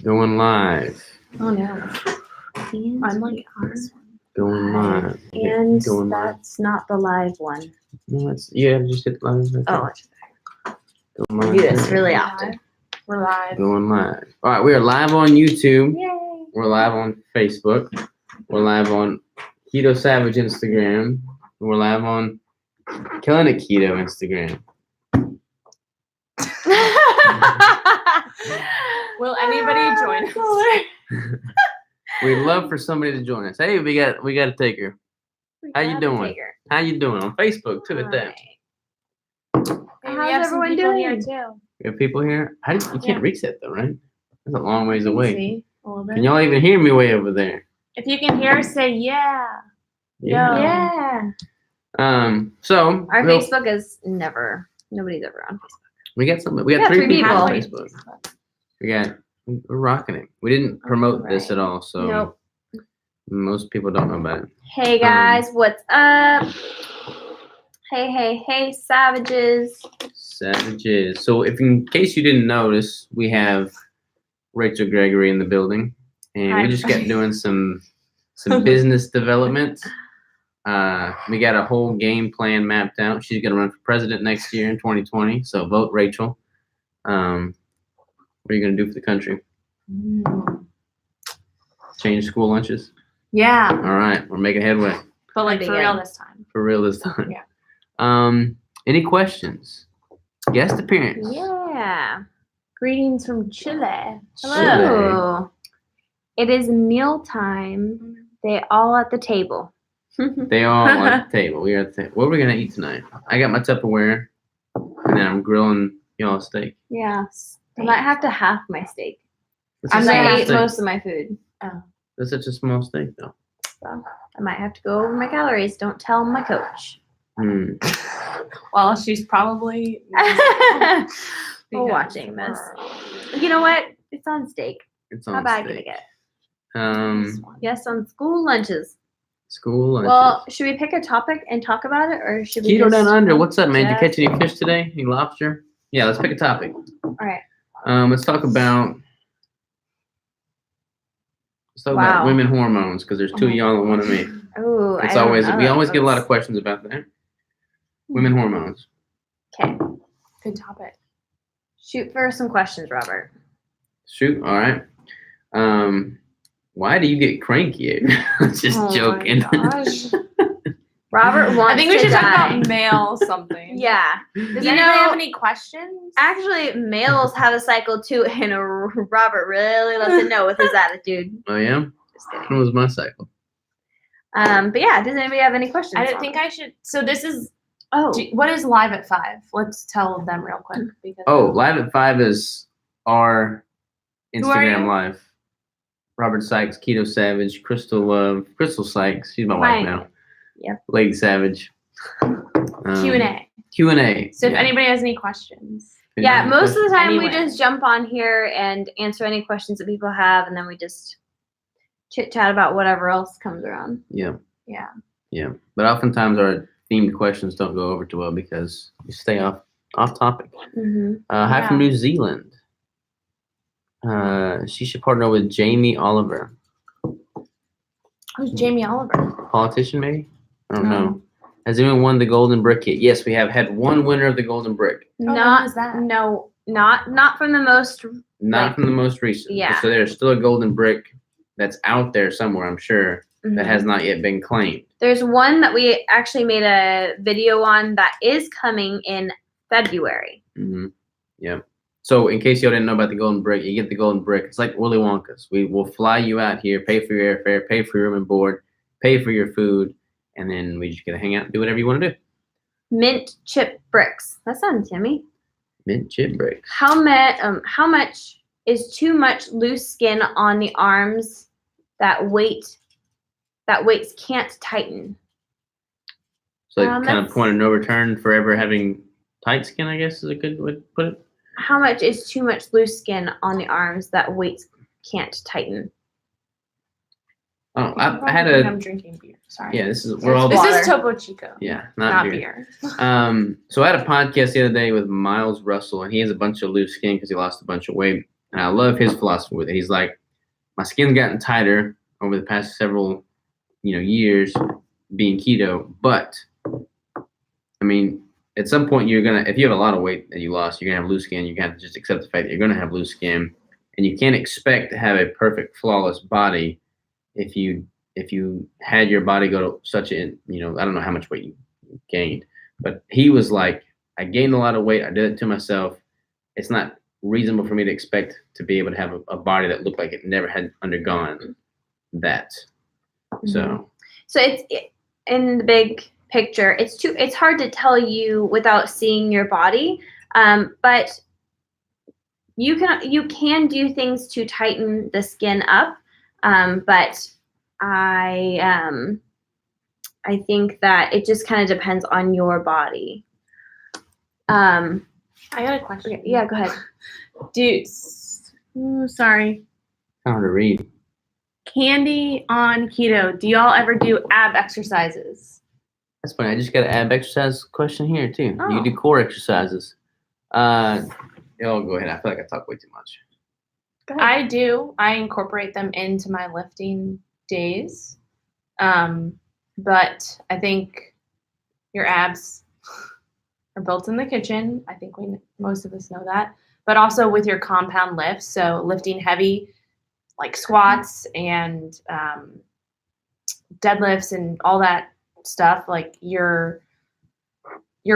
Going live. Oh no. I'm like ours. Going live. And Going live. that's not the live one. No, that's, yeah, just hit live. Right Oh, there. I Going do live. this really often. We're live. Going live. All right, we are live on YouTube. Yay! We're live on Facebook. We're live on Keto Savage Instagram. We're live on Killing It Keto Instagram. Will anybody join us? We'd love for somebody to join us. Hey, we got a taker. How you doing? How you doing on Facebook too? At that. How's everyone doing? Here too. We have people here. You can't reach that though, right? That's a long ways away. See, a little bit. Can y'all even hear me way over there? If you can hear us, say yeah. Yeah. So Our Facebook is nobody's ever on Facebook. We got three people on people. Facebook. We're rocking it. We didn't promote this at all, so Nope. most people don't know about it. Hey guys, what's up? Hey, savages. Savages. So in case you didn't notice, we have Rachel Gregory in the building, and we just got doing some business development. We got a whole game plan mapped out. She's gonna run for president next year in 2020. So vote Rachel. What are you gonna do for the country? Change school lunches? Yeah, All right, we're making headway. but like That'd for be real good. this time. For real this time. Yeah. Any questions? Guest appearance. Yeah. Greetings from Chile. Hello. It is meal time. They all at the table. They all at the table. We are at the table. What are we gonna eat tonight? I got my Tupperware, and then I'm grilling y'all steak. Yes. I might have to half my steak. That's a Because I small ate steak. most of my food. That's such a small steak, though. So I might have to go over my calories. Don't tell my coach. Well, she's probably We're watching this. You know what? It's on steak. It's on How bad steak. can it get? Yes, on school lunches. School lunches. Well, should we pick a topic and talk about it, or should we Keto just... Down Under. What's up, man? Did you just- catch any fish today? Any lobster? Yeah, let's pick a topic. All right. Let's talk about Wow. women hormones, because there's two of y'all and one of me. Oh, It's always we always get a lot of questions about that. Women hormones. Okay. Good topic. Shoot for some questions, Robert. Shoot. All right. Why do you get cranky? Just Oh my joking. gosh. Robert wants I think we to should talk die. about male something. Yeah. Does You anybody know- have any questions? Actually, males have a cycle too, and Robert really lets it know with his attitude. Oh yeah. Just kidding. What was my cycle? But yeah, does anybody have any questions? I didn't think I should. So this is. Oh, What is Live at 5? Let's tell them real quick. Because Oh, Live at 5 is our Who are Instagram you? live. Robert Sykes, Keto Savage, Crystal Sykes. She's my wife Right. now. Yep. Lady Savage. Q&A. Q&A. So if anybody has any questions. yeah. Most of the time, we Anyway. just jump on here and answer any questions that people have, and then we just chit chat about whatever else comes around. Yeah. Yeah. Yeah. But oftentimes our themed questions don't go over too well because you stay off topic. Mm-hmm. Hi from New Zealand. She should partner with Jamie Oliver. Who's Jamie Oliver? Politician, maybe? I don't No. know. Has anyone won the Golden Brick yet? Yes, we have had one winner of the Golden Brick. when Not was that? No, not from the most. Not Like- from the most recent. Yeah. So there's still a Golden Brick that's out there somewhere, I'm sure, that Mhm. has not yet been claimed. There's one that we actually made a video on that is coming in February. Mm-hmm. Yeah. So in case y'all didn't know about the Golden Brick, you get the Golden Brick. It's like Willy Wonka's. We will fly you out here, pay for your airfare, pay for your room and board, pay for your food, and then we just get to hang out and do whatever you want to do. Mint chip bricks. That sounds yummy. Mint chip brick. How much is too much loose skin on the arms that weights can't tighten? So like kind of That's- point of no return forever having tight skin, I guess is a good way to put it. How much is too much loose skin on the arms that weights can't tighten? Oh, I I had think a I'm drinking beer. Sorry. yeah. We're all This water. is Topo Chico. yeah, Not beer. beer. So I had a podcast the other day with Miles Russell, and he has a bunch of loose skin because he lost a bunch of weight. And I love his philosophy with it. He's like, my skin's gotten tighter over the past several, years being keto, but I mean, at some point if you have a lot of weight that you lost, you're gonna have loose skin. You have to just accept the fact that you're gonna have loose skin, and you can't expect to have a perfect, flawless body if you had your body go to such a, I don't know how much weight you gained, but he was like, I gained a lot of weight. I did it to myself. It's not reasonable for me to expect to be able to have a body that looked like it never had undergone that. Mm-hmm. So it's in the big picture. It's hard to tell you without seeing your body, but you can do things to tighten the skin up. But I think that it just kind of depends on your body. I got a question. Yeah, go ahead. Sorry. Hard to read. Candy on keto. Do y'all ever do ab exercises? That's funny. I just got an ab exercise question here too. Oh. Do you do core exercises? Go ahead. I feel like I talk way too much. I do. I incorporate them into my lifting days. But I think your abs are built in the kitchen. I think most of us know that. But also with your compound lifts, so lifting heavy, like squats and deadlifts and all that stuff, like your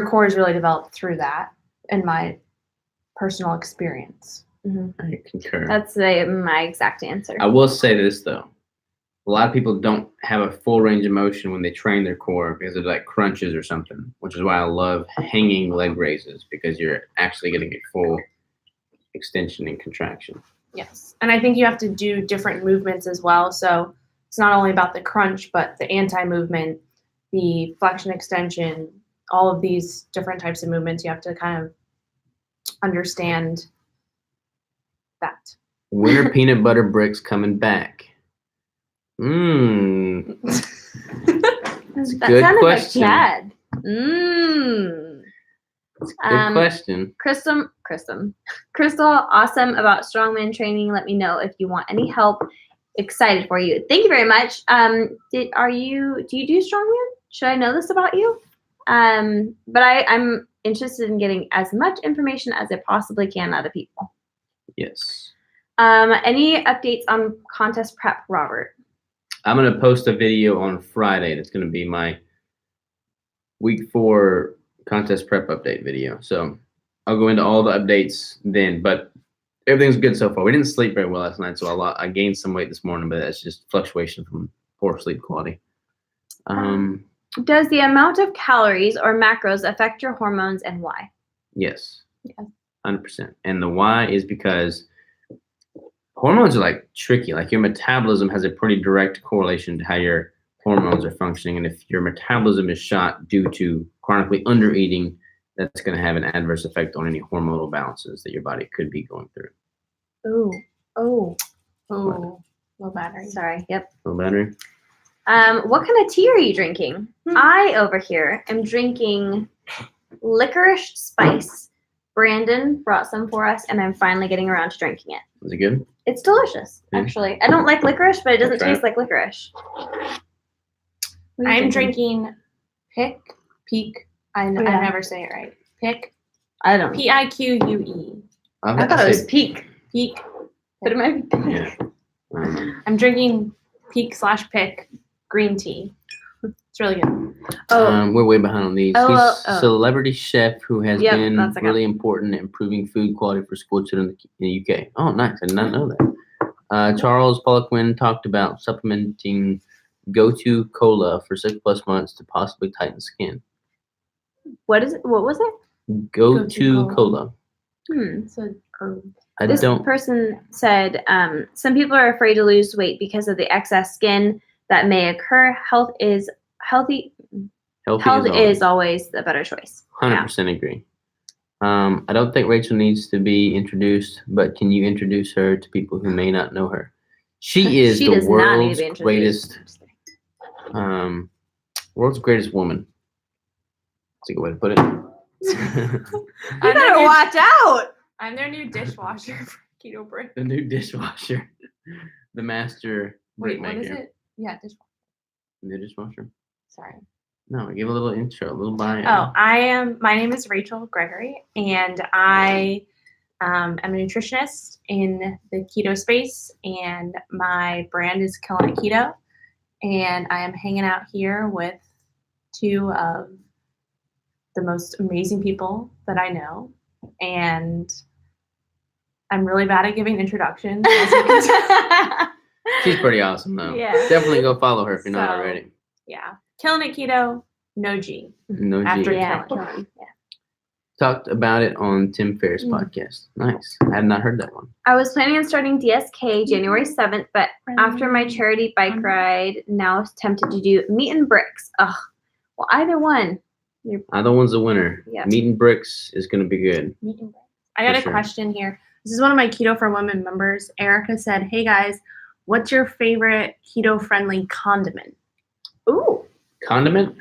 core is really developed through that, in my personal experience. Mm-hmm. I concur. That's my exact answer. I will say this though. A lot of people don't have a full range of motion when they train their core because of like crunches or something, which is why I love hanging leg raises, because you're actually getting a full extension and contraction. Yes. And I think you have to do different movements as well. So it's not only about the crunch, but the anti-movement, the flexion extension, all of these different types of movements. You have to kind of understand that. When are peanut butter bricks coming back? That good sounded question. like Chad. Good question. Crystal, awesome about strongman training. Let me know if you want any help. Excited for you. Thank you very much. Do you do strongman? Should I know this about you? But I'm interested in getting as much information as I possibly can out of people. Yes. Any updates on contest prep, Robert? I'm going to post a video on Friday. That's going to be my week 4 contest prep update video. So I'll go into all the updates then, but everything's good so far. We didn't sleep very well last night, so I gained some weight this morning, but that's just fluctuation from poor sleep quality. Does the amount of calories or macros affect your hormones, and why? Yes. Yeah. 100%. And the why is because hormones are like tricky. Like your metabolism has a pretty direct correlation to how your hormones are functioning. And if your metabolism is shot due to chronically undereating, that's going to have an adverse effect on any hormonal balances that your body could be going through. Oh, low battery. Sorry. Yep. Low battery. What kind of tea are you drinking? I over here am drinking licorice spice. Brandon brought some for us, and I'm finally getting around to drinking it. Is it good? It's delicious, actually. I don't like licorice, but it doesn't taste like licorice. I'm drinking Peak. I never say it right. I don't know. Pique. I thought it was Peak, Peak. but it might be. Yeah. I'm drinking Peak/Pick green tea. It's really good. We're way behind on these. He's a celebrity chef who has been really important in improving food quality for school children in the UK. Oh, nice. I did not know that. Charles Poliquin talked about supplementing Go-To Cola for 6+ months to possibly tighten skin. What is it? What was it? Go-To Cola. So, this person said some people are afraid to lose weight because of the excess skin that may occur. Health is always the better choice. 100% agree. I don't think Rachel needs to be introduced, but can you introduce her to people who may not know her? She is the world's greatest woman. That's a good way to put it. You better watch out. I'm their new dishwasher. Keto brick. The new dishwasher. The master brick Wait, what is maker. it? Yeah, dishwasher. New dishwasher. Sorry. No, give a little intro, a little bio. Oh, my name is Rachel Gregory, and I am a nutritionist in the keto space, and my brand is Caloric Kido, and I am hanging out here with two of the most amazing people that I know, and I'm really bad at giving introductions. As you can tell. She's pretty awesome, though. Yeah. Definitely go follow her if you're not So, already. Yeah. Killing it keto, no G. No After G. Yeah, killing. killing. Yeah. Talked about it on Tim Ferriss' podcast. Nice. I had not heard that one. I was planning on starting DSK January 7th, but after my charity bike ride, now it's tempted to do meat and bricks. Ugh. Well, either one. Either one's a winner. Yeah. Meat and bricks is going to be good. I got For a sure. question here. This is one of my Keto for Women members. Erica said, "Hey guys, what's your favorite keto-friendly condiment?" Ooh. Condiment?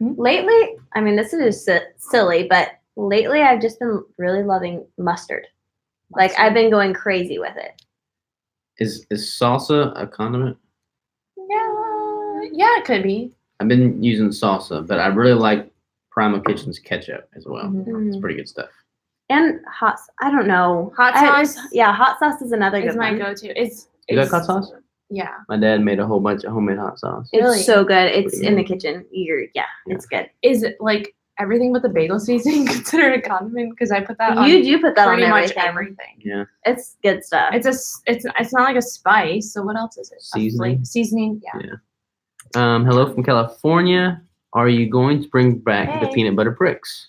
Lately, I mean, this is silly, but lately I've just been really loving mustard. Like, I've been going crazy with it. Is salsa a condiment? Yeah, it could be. I've been using salsa, but I really like Primal Kitchen's ketchup as well. Mhm. It's pretty good stuff. And I don't know. Hot sauce Hot sauce is another is good my one. go-to. You like hot sauce? Yeah. My dad made a whole bunch of homemade hot sauce. It's Really? so good. It's Pretty in the good. kitchen. It's good. Is it like everything with the bagel seasoning considered a condiment? Because I put that on You do put that on pretty much everything. everything. Yeah. It's good stuff. It's not like a spice. So what else is it? Seasoning? Seasoning. Yeah. Yeah. Hello from California. Are you going to bring back the Hey. peanut butter bricks?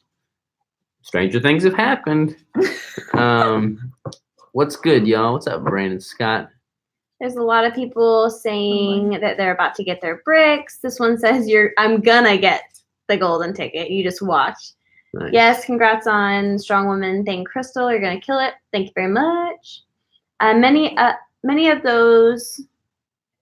Stranger things have happened. What's good, y'all? What's up, Brandon Scott? There's a lot of people saying that they're about to get their bricks. This one says I'm gonna get the golden ticket. You just watch. Nice. Yes, congrats on Strong Woman. Thank Crystal. You're gonna kill it. Thank you very much. Many of those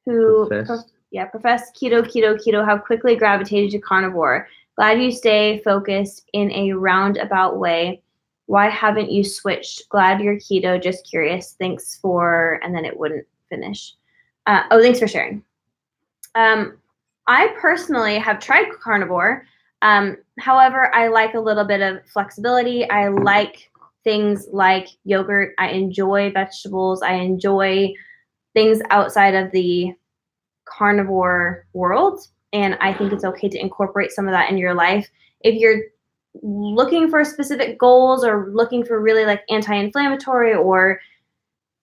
who profess keto have quickly gravitated to carnivore. Glad you stay focused in a roundabout way. Why haven't you switched? Glad you're keto. Just curious. Thanks for, and then it wouldn't finish. Thanks for sharing. I personally have tried carnivore. However, I like a little bit of flexibility. I like things like yogurt. I enjoy vegetables. I enjoy things outside of the carnivore world. And I think it's okay to incorporate some of that in your life. If you're looking for specific goals or looking for really like anti-inflammatory or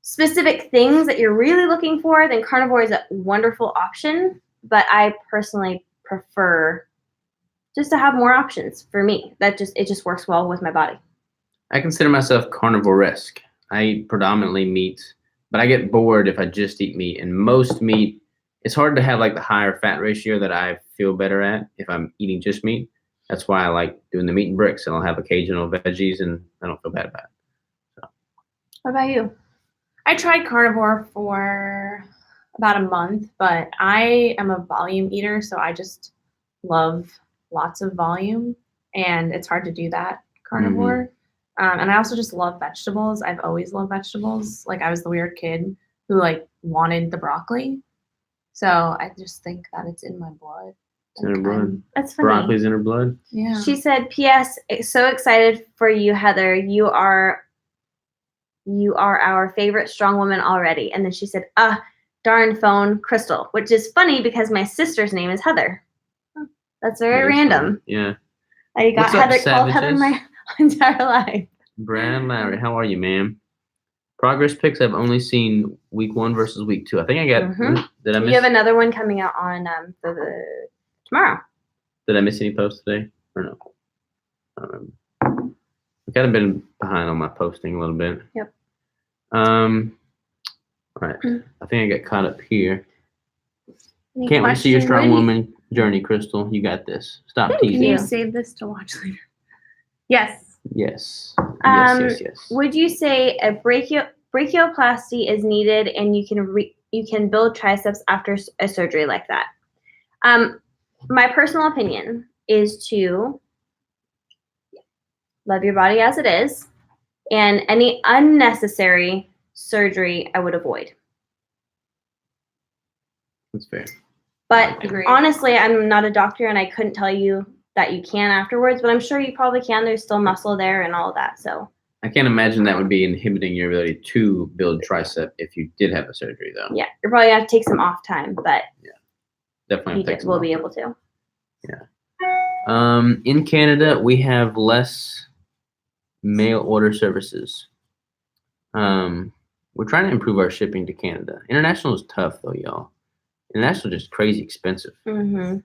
specific things that you're really looking for, then carnivore is a wonderful option. But I personally prefer just to have more options for me. It just works well with my body. I consider myself carnivore-esque. I eat predominantly meat, but I get bored if I just eat meat. And most meat, it's hard to have like the higher fat ratio that I feel better at if I'm eating just meat. That's why I like doing the meat and bricks, and I'll have occasional veggies, and I don't feel bad about it. So. What about you? I tried carnivore for about a month, but I am a volume eater, so I just love lots of volume, and it's hard to do that carnivore. And I also just love vegetables. I've always loved vegetables. Like, I was the weird kid who like wanted the broccoli. So I just think that it's in my blood. It's in her blood. That's funny. Broccoli's in her blood. Yeah. She said, P.S. So excited for you, Heather. You are our favorite strong woman already. And then she said, darn phone, Crystal, which is funny because my sister's name is Heather. That's very random. Yeah. I got What's up, Heather called Heather my entire life. Brad Larry, how are you, ma'am? Progress pics, I've only seen week 1 versus week 2. I think I got, did I miss? You have another one coming out on tomorrow. Did I miss any posts today? Or no? I don't remember. I've kind of been behind on my posting a little bit. Yep. All right. I think I got caught up here. Any Can't wait to see your strong questions? woman journey, Crystal. You got this. Stop Thank teasing. Can you you. save this to watch later? Yes. Yes. Yes. Would you say a brachioplasty is needed and you can build triceps after a surgery like that? My personal opinion is to love your body as it is, and any unnecessary surgery, I would avoid. That's fair. But Agreed. honestly, I'm not a doctor and I couldn't tell you that you can afterwards, but I'm sure you probably can. There's still muscle there and all of that. So I can't imagine that would be inhibiting your ability to build tricep if you did have a surgery, though. yeah, you're probably gonna have to take some off time, but Definitely you take some will off. be able to. In Canada, we have less mail order services. We're trying to improve our shipping to Canada. International is tough, though, y'all. International is just crazy expensive. Mm-hmm.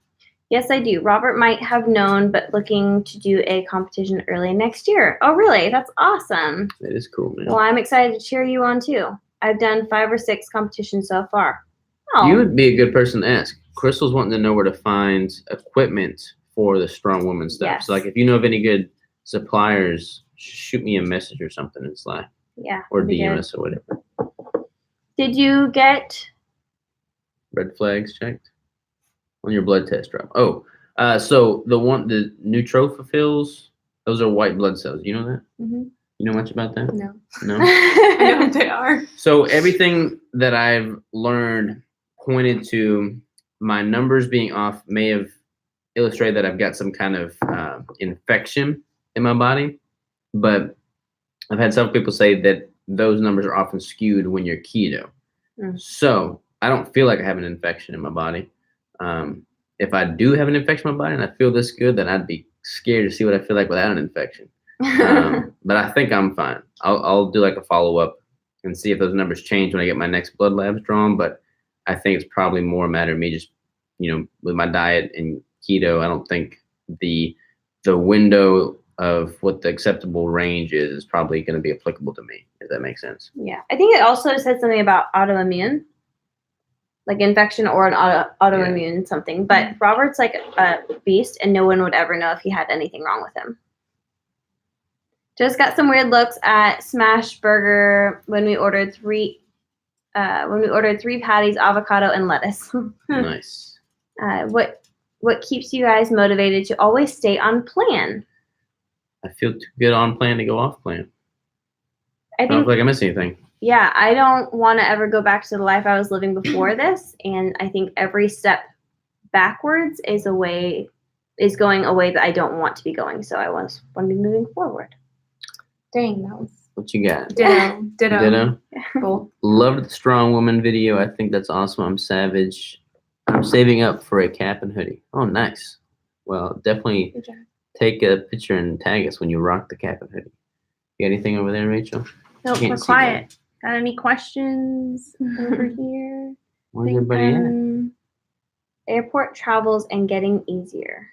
Yes, I do. Robert might have known, but looking to do a competition early next year. Oh, really? That's awesome. That is cool, man. Well, I'm excited to cheer you on too. I've done 5 or 6 competitions so far. Oh, You would be a good person to ask. Crystal's wanting to know where to find equipment for the strong woman stuff. Yes. So, like, if you know of any good suppliers, shoot me a message or something. It's like, yeah. or that'd be DM good. us or whatever. Did you get? Red flags checked on your blood test drop. Oh, so the neutrophils, those are white blood cells. You know that? Mm-hmm. You know much about that? No. No. I know what they are. So everything that I've learned pointed to my numbers being off may have illustrated that I've got some kind of infection in my body. But I've had several people say that those numbers are often skewed when you're keto. Mm. So I don't feel like I have an infection in my body. If I do have an infection in my body and I feel this good, then I'd be scared to see what I feel like without an infection. But I think I'm fine. I'll do like a follow-up and see if those numbers change when I get my next blood labs drawn. But I think it's probably more a matter of me just, with my diet and keto, I don't think the window of what the acceptable range is probably going to be applicable to me, if that makes sense. Yeah. I think it also said something about autoimmune, like infection or an autoimmune something. But Robert's like a beast and no one would ever know if he had anything wrong with him. Just got some weird looks at Smash Burger when we ordered 3 patties, avocado, and lettuce. Nice. What keeps you guys motivated to always stay on plan? I feel too good on plan to go off plan. I I don't think, feel like I miss anything. yeah, I don't want to ever go back to the life I was living before this, and I think every step backwards is going a way that I don't want to be going. So I want to be moving forward. Dang, that was What you got? ditto. Ditto. Cool. Loved the strong woman video. I think that's awesome. I'm savage. I'm saving up for a cap and hoodie. Oh, nice. Well, definitely Good job. take a picture and tag us when you rock the cap and hoodie. You got anything over there, Rachel? Nope, Can't we're see quiet. Got any questions over here? Where's everybody at? Airport travels and getting easier.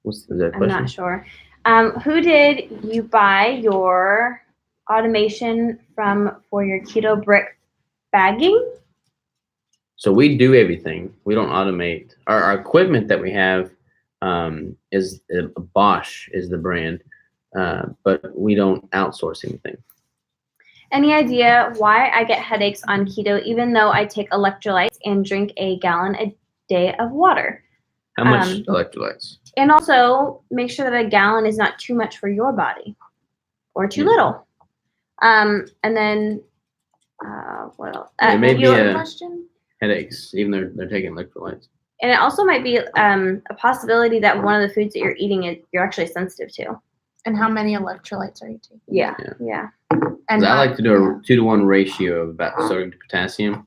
What's the I'm question? not sure. Who did you buy your automation from for your keto brick bagging? So we do everything. We don't automate. Our equipment that we have is Bosch is the brand, but we don't outsource anything. Any idea why I get headaches on keto even though I take electrolytes and drink a gallon a day of water? How much electrolytes? And also make sure that a gallon is not too much for your body or too little. And then what else? It may be Your a question? headaches, even though they're taking electrolytes. And it also might be a possibility that one of the foods that you're eating you're actually sensitive to. And how many electrolytes are you taking? Yeah. And I like to do a 2-to-1 ratio of about sodium to potassium.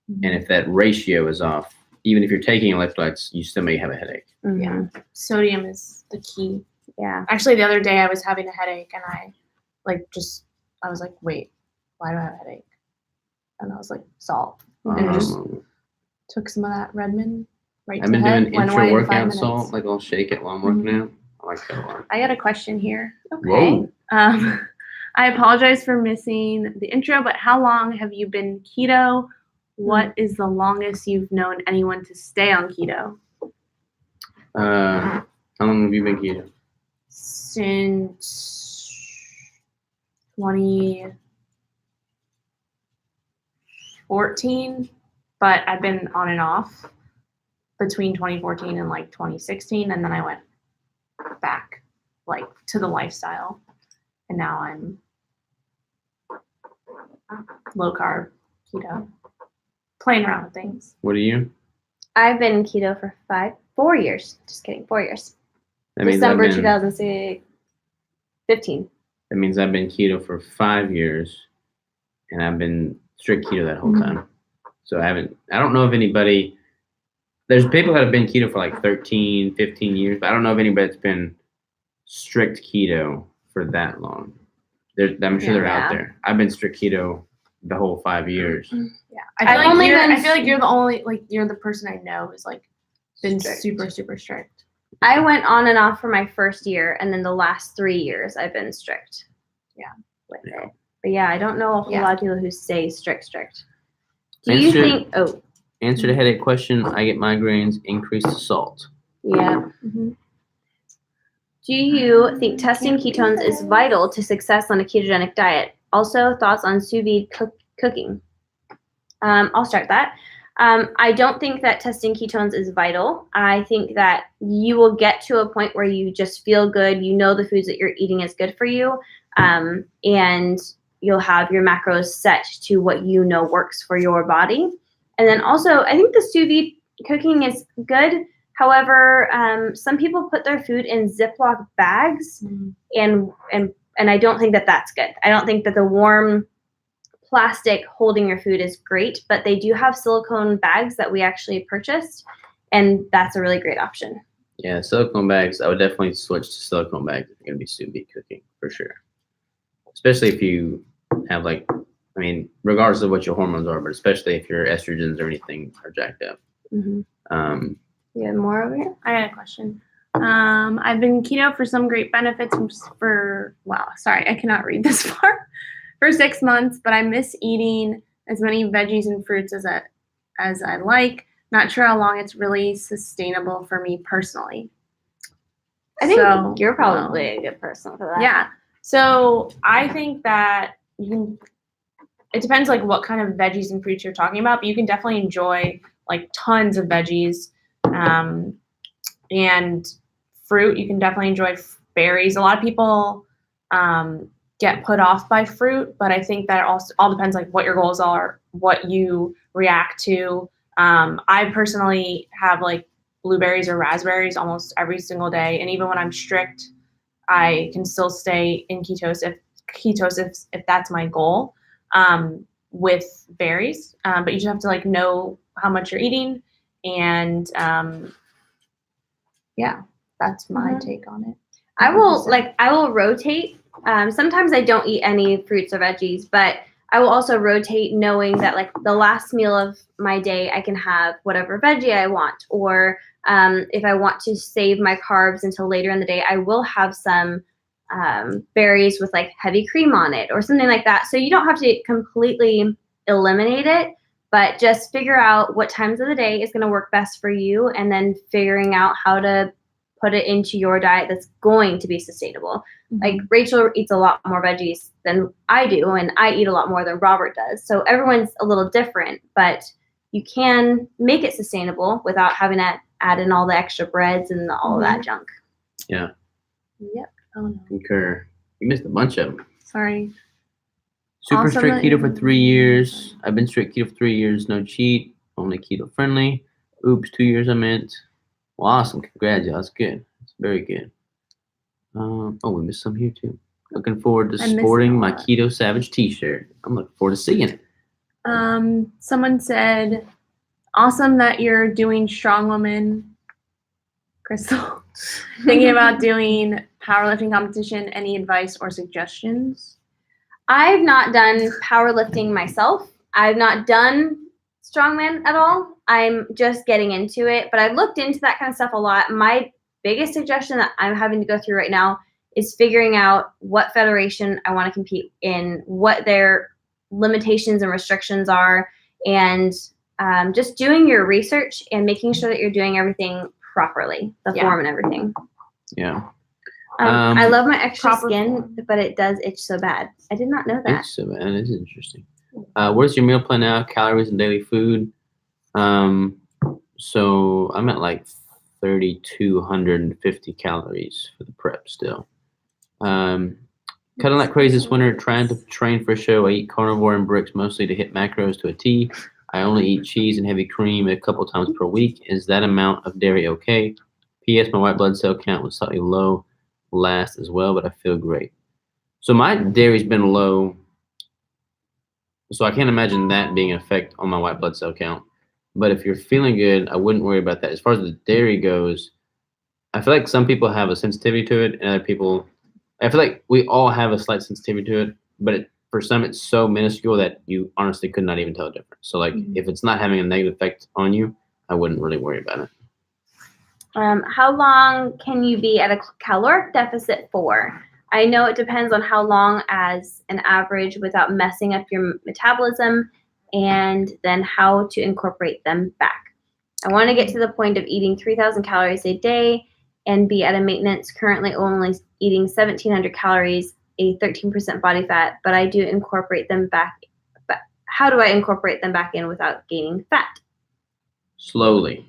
And if that ratio is off, even if you're taking electrolytes, you still may have a headache. Mm-hmm. Yeah. Sodium is the key. Yeah. Actually, the other day I was having a headache and I was like, wait, why do I have a headache? And I was like, salt. And just took some of that Redmond right I've been to head, doing went away in 5 intra-workout minutes. salt. Like I'll shake it while I'm working out. I like that a lot. I got a question here. Whoa. I apologize for missing the intro, but how long have you been keto? What is the longest you've known anyone to stay on keto? How long have you been keto? Since 2014, but I've been on and off between 2014 and like 2016, and then I went back like to the lifestyle, and now I'm low carb, keto, playing around with things. What are you? I've been keto for 4 years. Just kidding, 4 years. That means I've December been, 2015. That means I've been keto for 5 years, and I've been strict keto that whole time. So I don't know if anybody, there's people that have been keto for like 13, 15 years, but I don't know if anybody that's been strict keto for that long. I'm sure they're out there. I've been strict keto the whole 5 years. Yeah, I feel like you're the only, like, you're the person I know who's like been super, super strict. I went on and off for my first year, and then the last 3 years I've been strict. With it. But yeah, I don't know a whole lot of people who say strict. Do you think? Oh, answer the headache question. I get migraines. Increase the salt. Yeah. Mm-hmm. Do you think testing ketones is vital to success on a ketogenic diet? Also, thoughts on sous-vide cooking? I'll start that. I don't think that testing ketones is vital. I think that you will get to a point where you just feel good. You know the foods that you're eating is good for you, and you'll have your macros set to what you know works for your body. And then also, I think the sous-vide cooking is good. However, some people put their food in Ziploc bags, and I don't think that that's good. I don't think that the warm plastic holding your food is great, but they do have silicone bags that we actually purchased, and that's a really great option. Yeah, silicone bags. I would definitely switch to silicone bags if you're gonna be sous-vide cooking for sure. Especially if you have regardless of what your hormones are, but especially if your estrogens or anything are jacked up. You have more over here? I got a question. I've been keto for some great benefits I cannot read this far. For 6 months, but I miss eating as many veggies and fruits as I like. Not sure how long it's really sustainable for me personally. I think you're probably a good person for that. Yeah. So I think that it depends like what kind of veggies and fruits you're talking about, but you can definitely enjoy like tons of veggies and fruit. You can definitely enjoy berries. A lot of people get put off by fruit, but I think that also all depends like what your goals are, what you react to. I personally have like blueberries or raspberries almost every single day, and even when I'm strict, I can still stay in ketosis if that's my goal with berries. But you just have to like know how much you're eating, and that's my take on it. I will rotate. Sometimes I don't eat any fruits or veggies, but I will also rotate knowing that like the last meal of my day, I can have whatever veggie I want. Or if I want to save my carbs until later in the day, I will have some berries with like heavy cream on it or something like that. So you don't have to completely eliminate it, but just figure out what times of the day is going to work best for you, and then figuring out how to put it into your diet that's going to be sustainable. Like Rachel eats a lot more veggies than I do, and I eat a lot more than Robert does. So everyone's a little different, but you can make it sustainable without having to add in all the extra breads and all of that junk. Yeah. Yep. Oh no. Concur. You missed a bunch of them. Sorry. Super strict keto for 3 years. I've been strict keto for 3 years. No cheat. Only keto friendly. Oops, 2 years I meant. Well, awesome. Congrats, y'all. That's good. That's very good. We missed some here too. Looking forward to sporting my Keto Savage t-shirt. I'm looking forward to seeing it. Someone said, awesome that you're doing Strong Woman. Crystal. Thinking about doing powerlifting competition. Any advice or suggestions? I've not done powerlifting myself. I've not done strongman at all. I'm just getting into it, but I've looked into that kind of stuff a lot. My biggest suggestion that I'm having to go through right now is figuring out what federation I want to compete in, what their limitations and restrictions are, and just doing your research and making sure that you're doing everything properly, the form and everything. Yeah. I love my extra skin, but it does itch so bad. I did not know that. Itch so bad. It's interesting. Where's your meal plan now? Calories and daily food. So I'm at like 3,250 calories for the prep still. Cutting like crazy this winter, trying to train for a show. I eat carnivore and bricks mostly to hit macros to a T. I only eat cheese and heavy cream a couple times per week. Is that amount of dairy okay? P.S. My white blood cell count was slightly low last as well, but I feel great. So my dairy's been low, so I can't imagine that being an effect on my white blood cell count. But if you're feeling good, I wouldn't worry about that. As far as the dairy goes, I feel like some people have a sensitivity to it, and other people, I feel like we all have a slight sensitivity to it, but for some, it's so minuscule that you honestly could not even tell the difference. So, like, if it's not having a negative effect on you, I wouldn't really worry about it. How long can you be at a caloric deficit for? I know it depends on how long as an average without messing up your metabolism, and then how to incorporate them back. I want to get to the point of eating 3,000 calories a day and be at a maintenance, currently only eating 1,700 calories, a 13% body fat, but I do incorporate them back. But how do I incorporate them back in without gaining fat? Slowly.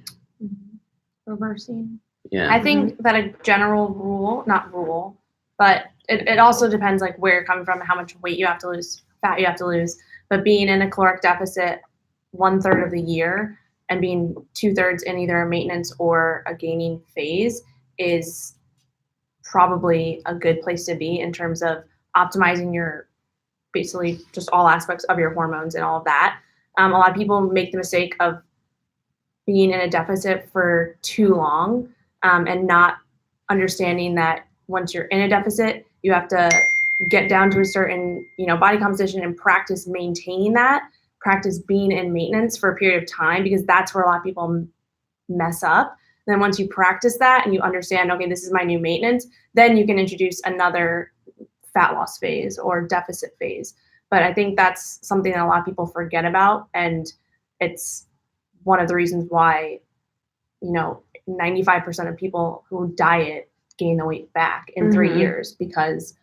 Reversing. Yeah. I think that a general rule, not rule, but it also depends like where you're coming from, how much weight you have to lose, fat you have to lose. But being in a caloric deficit 1/3 of the year and being 2/3 in either a maintenance or a gaining phase is probably a good place to be in terms of optimizing your basically just all aspects of your hormones and all of that. A lot of people make the mistake of being in a deficit for too long and not understanding that once you're in a deficit, you have to get down to a certain, body composition and practice maintaining that, practice being in maintenance for a period of time, because that's where a lot of people mess up. And then once you practice that and you understand, okay, this is my new maintenance, then you can introduce another fat loss phase or deficit phase. But I think that's something that a lot of people forget about. And it's one of the reasons why, 95% of people who diet gain the weight back in 3 years because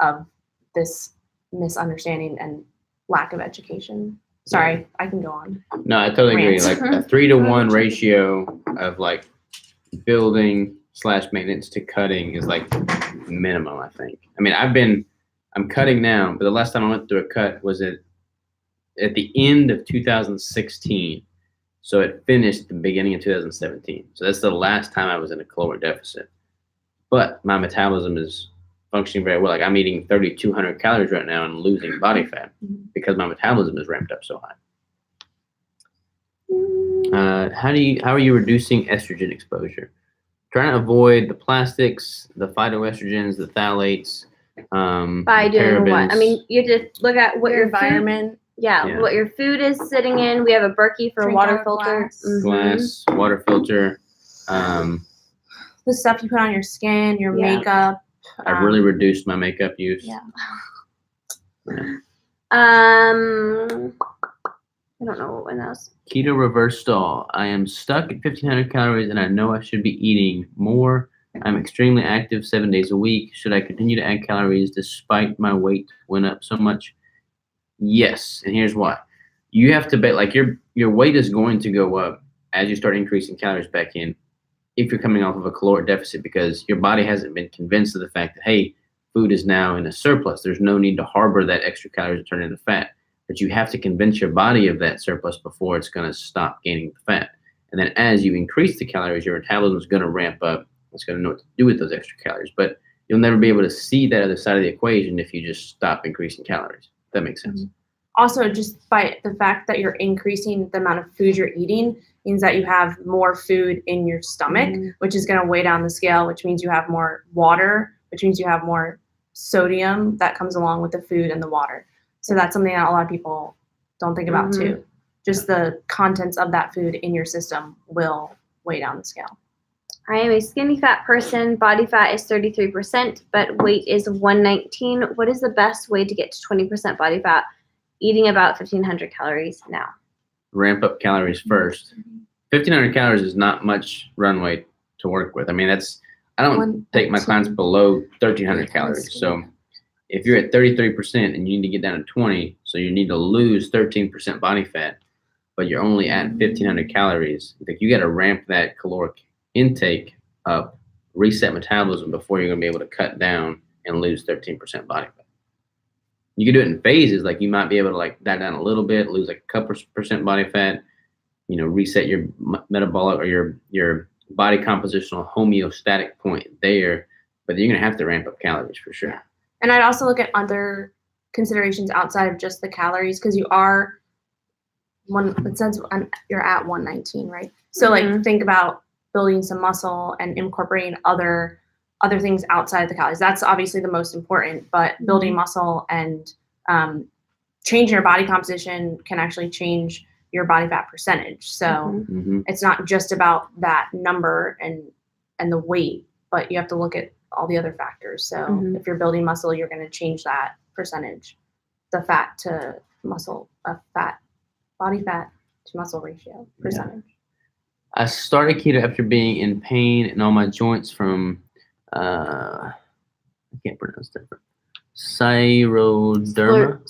of this misunderstanding and lack of education. Sorry, I can go on. No, I totally agree. Like a 3-to-1 ratio of like building / maintenance to cutting is like minimum, I think. I mean, I'm cutting now, but the last time I went through a cut was at the end of 2016. So it finished at the beginning of 2017. So that's the last time I was in a caloric deficit. But my metabolism is functioning very well. Like I'm eating 3,200 calories right now and losing body fat because my metabolism is ramped up so high. How are you reducing estrogen exposure? Trying to avoid the plastics, the phytoestrogens, the phthalates. By doing what? I mean, you just look at what your environment. What your food is sitting in. We have a Berkey for water filter. Glass, water filter. The stuff you put on your skin, your makeup. I've really reduced my makeup use. Yeah. I don't know what else. Keto reverse stall. I am stuck at 1,500 calories and I know I should be eating more. I'm extremely active 7 days a week. Should I continue to add calories despite my weight went up so much? Yes, and here's why. You have to bet like your weight is going to go up as you start increasing calories back in if you're coming off of a caloric deficit because your body hasn't been convinced of the fact that, hey, food is now in a surplus. There's no need to harbor that extra calories to turn into fat. But you have to convince your body of that surplus before it's going to stop gaining the fat. And then as you increase the calories, your metabolism is going to ramp up. It's going to know what to do with those extra calories. But you'll never be able to see that other side of the equation if you just stop increasing calories. If that makes sense. Also, just by the fact that you're increasing the amount of food you're eating means that you have more food in your stomach, which is going to weigh down the scale, which means you have more water, which means you have more sodium that comes along with the food and the water. So that's something that a lot of people don't think about too. Just the contents of that food in your system will weigh down the scale. I am a skinny fat person. Body fat is 33%, but weight is 119. What is the best way to get to 20% body fat? Eating about 1,500 calories now. Ramp up calories first. 1,500 calories is not much runway to work with. I mean, I don't take my clients below 1,300 calories. So if you're at 33% and you need to get down to 20, so you need to lose 13% body fat, but you're only at 1,500 calories, like you got to ramp that caloric intake up, reset metabolism before you're going to be able to cut down and lose 13% body fat. You can do it in phases. Like you might be able to like diet down a little bit, lose like a couple percent body fat, reset your metabolic or your body compositional homeostatic point there. But you're gonna have to ramp up calories for sure. Yeah. And I'd also look at other considerations outside of just the calories, because you are it says you're at 119, right? So like think about building some muscle and incorporating other things outside of the calories. That's obviously the most important, but building muscle and changing your body composition can actually change your body fat percentage. So it's not just about that number and the weight, but you have to look at all the other factors. So if you're building muscle, you're going to change that percentage, the fat to muscle, body fat to muscle ratio percentage. I started keto after being in pain in all my joints from I can't pronounce that. Scleroderma.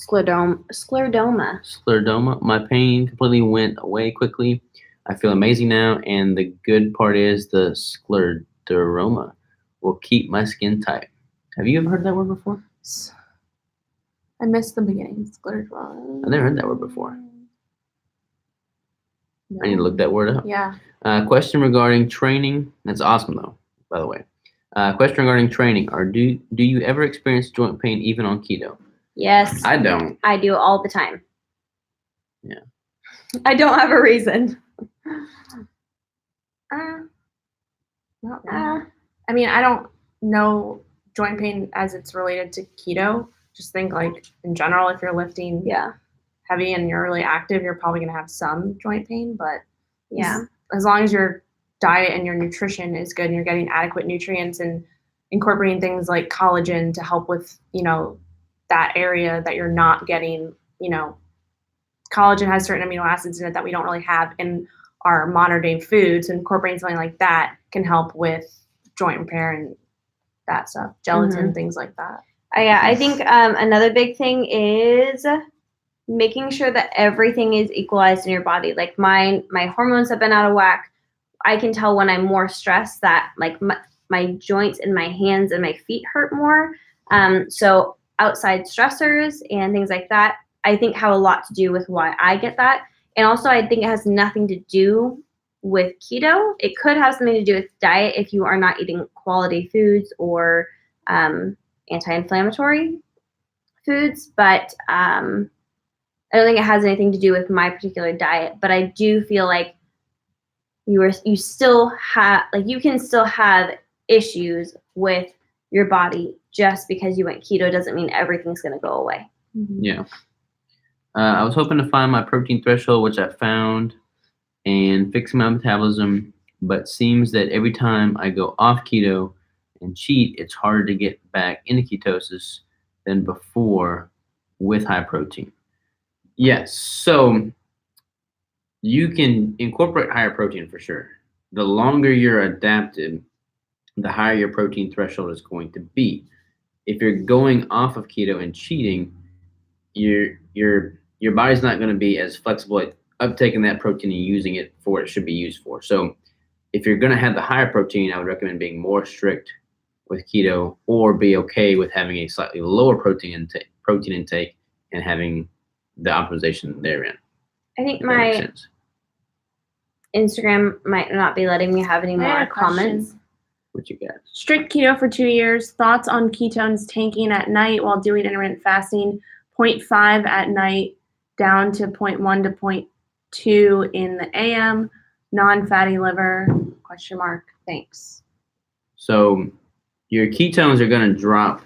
Scleroderma. My pain completely went away quickly. I feel amazing now, and the good part is the scleroderma will keep my skin tight. Have you ever heard that word before? I missed the beginning. Scleroderma. I've never heard that word before. No. I need to look that word up. Yeah. Question regarding training. That's awesome, though, by the way. Question regarding training. Do you ever experience joint pain even on keto? Yes. I don't. I do all the time. Yeah. I don't have a reason. Not really. I mean, I don't know joint pain as it's related to keto. Just think like in general, if you're lifting heavy and you're really active, you're probably going to have some joint pain. But as long as your diet and your nutrition is good and you're getting adequate nutrients and incorporating things like collagen to help with, that area that you're not getting, collagen has certain amino acids in it that we don't really have in our modern day foods. Incorporating something like that can help with joint repair and that stuff, gelatin, things like that. I think another big thing is making sure that everything is equalized in your body. Like my hormones have been out of whack. I can tell when I'm more stressed that like my joints and my hands and my feet hurt more. So outside stressors and things like that, I think have a lot to do with why I get that. And also I think it has nothing to do with keto. It could have something to do with diet if you are not eating quality foods or anti-inflammatory foods, but I don't think it has anything to do with my particular diet. But I do feel like you can still have issues with your body. Just because you went keto doesn't mean everything's going to go away. Yeah. I was hoping to find my protein threshold, which I found, and fix my metabolism, but seems that every time I go off keto and cheat, it's harder to get back into ketosis than before with high protein. Yes, so you can incorporate higher protein for sure. The longer you're adapted, the higher your protein threshold is going to be. If you're going off of keto and cheating, your body's not going to be as flexible at uptaking that protein and using it for what it should be used for. So if you're going to have the higher protein, I would recommend being more strict with keto, or be okay with having a slightly lower protein intake and having the optimization therein. I think my Instagram might not be letting me have any more comments. What you got? Strict keto for 2 years. Thoughts on ketones tanking at night while doing intermittent fasting. 0.5 at night down to 0.1 to 0.2 in the AM. Non-fatty liver? ? Thanks. So your ketones are going to drop.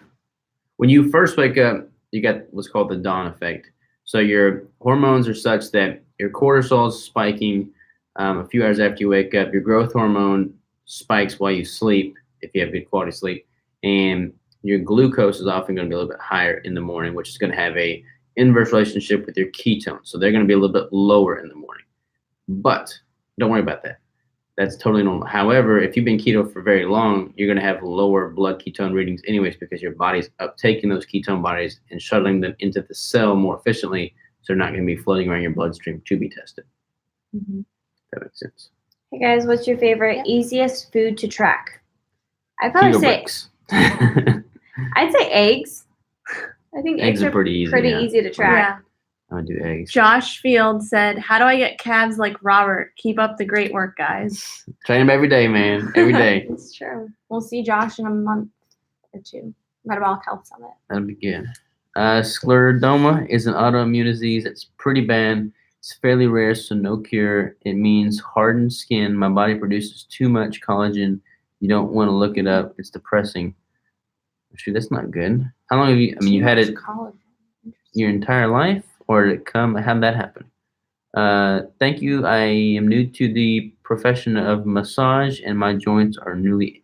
When you first wake up, you got what's called the dawn effect. So your hormones are such that your cortisol is spiking a few hours after you wake up. Your growth hormone spikes while you sleep, if you have good quality sleep. And your glucose is often going to be a little bit higher in the morning, which is going to have a inverse relationship with your ketones. So they're going to be a little bit lower in the morning. But don't worry about that. That's totally normal. However, if you've been keto for very long, you're going to have lower blood ketone readings anyways, because your body's uptaking those ketone bodies and shuttling them into the cell more efficiently. So they're not going to be floating around your bloodstream to be tested. That makes sense. Hey guys, what's your favorite easiest food to track? I'd probably say bricks. I'd say eggs. I think Eggs are pretty easy. pretty yeah. easy to track. Yeah. I would do eggs. Josh Field said, "How do I get calves like Robert? Keep up the great work, guys." Train them every day, man. Every day. It's true. We'll see Josh in a month or two. Metabolic Health Summit. That'd be good. Scleroderma is an autoimmune disease that's pretty bad. It's fairly rare, so no cure. It means hardened skin. My body produces too much collagen. You don't want to look it up. It's depressing. Actually, that's not good. How long have you? I mean, you had it your entire life, or did it come? How'd that happen? Thank you. I am new to the profession of massage, and my joints are newly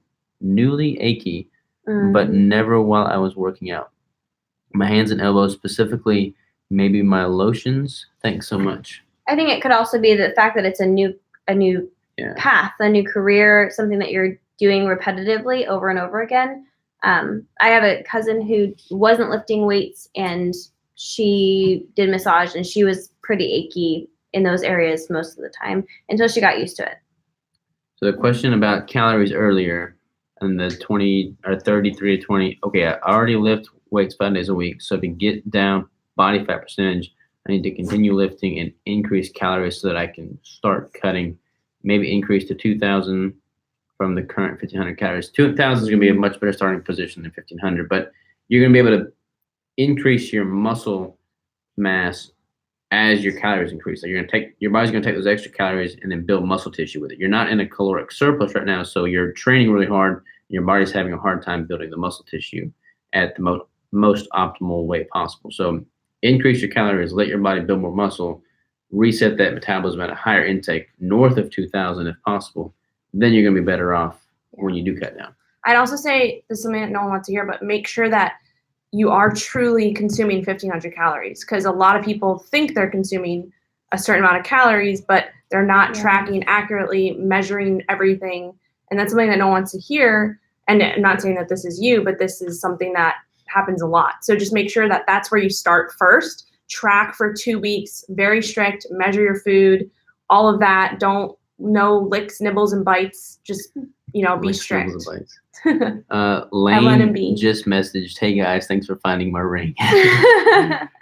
achy, but never while I was working out. My hands and elbows specifically, maybe my lotions. Thanks so much. I think it could also be the fact that it's a new Yeah. path, a new career, something that you're doing repetitively over and over again. I have a cousin who wasn't lifting weights, and she did massage, and she was pretty achy in those areas most of the time until she got used to it. So the question about calories earlier, and the 20 or 33 to 20. Okay, I already lift weights 5 days a week, so to get down body fat percentage, I need to continue lifting and increase calories so that I can start cutting. Maybe increase to 2,000 from the current 1,500 calories. 2,000 is going to be a much better starting position than 1,500, but you're going to be able to increase your muscle mass as your calories increase. So your body's going to take those extra calories and then build muscle tissue with it. You're not in a caloric surplus right now, so you're training really hard, and your body's having a hard time building the muscle tissue at the most optimal way possible. So increase your calories, let your body build more muscle, reset that metabolism at a higher intake, north of 2,000 if possible. Then you're going to be better off when you do cut down. I'd also say this is something that no one wants to hear, but make sure that you are truly consuming 1,500 calories, because a lot of people think they're consuming a certain amount of calories, but they're not tracking accurately, measuring everything. And that's something that no one wants to hear. And I'm not saying that this is you, but this is something that happens a lot. So just make sure that that's where you start first. Track for 2 weeks, very strict, measure your food, all of that. No licks, nibbles, and bites. Just, be strict. Lane just messaged, "Hey guys, thanks for finding my ring."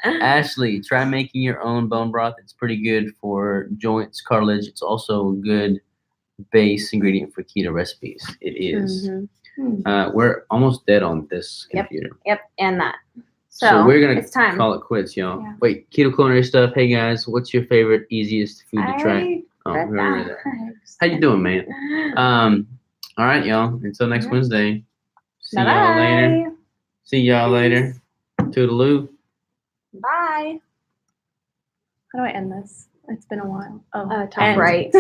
Ashley, try making your own bone broth. It's pretty good for joints, cartilage. It's also a good base ingredient for keto recipes. It is. We're almost dead on this computer. Yep, and that. So we're gonna it's time. call it quits, y'all. Yeah. Wait, keto culinary stuff. Hey guys, what's your favorite, easiest food to try? Oh, read we already read that. that. How you doing, man? All right, y'all. Until next Wednesday. See y'all later. Bye. See y'all later. Toodaloo. Bye. How do I end this? It's been a while. Oh, Top end. right.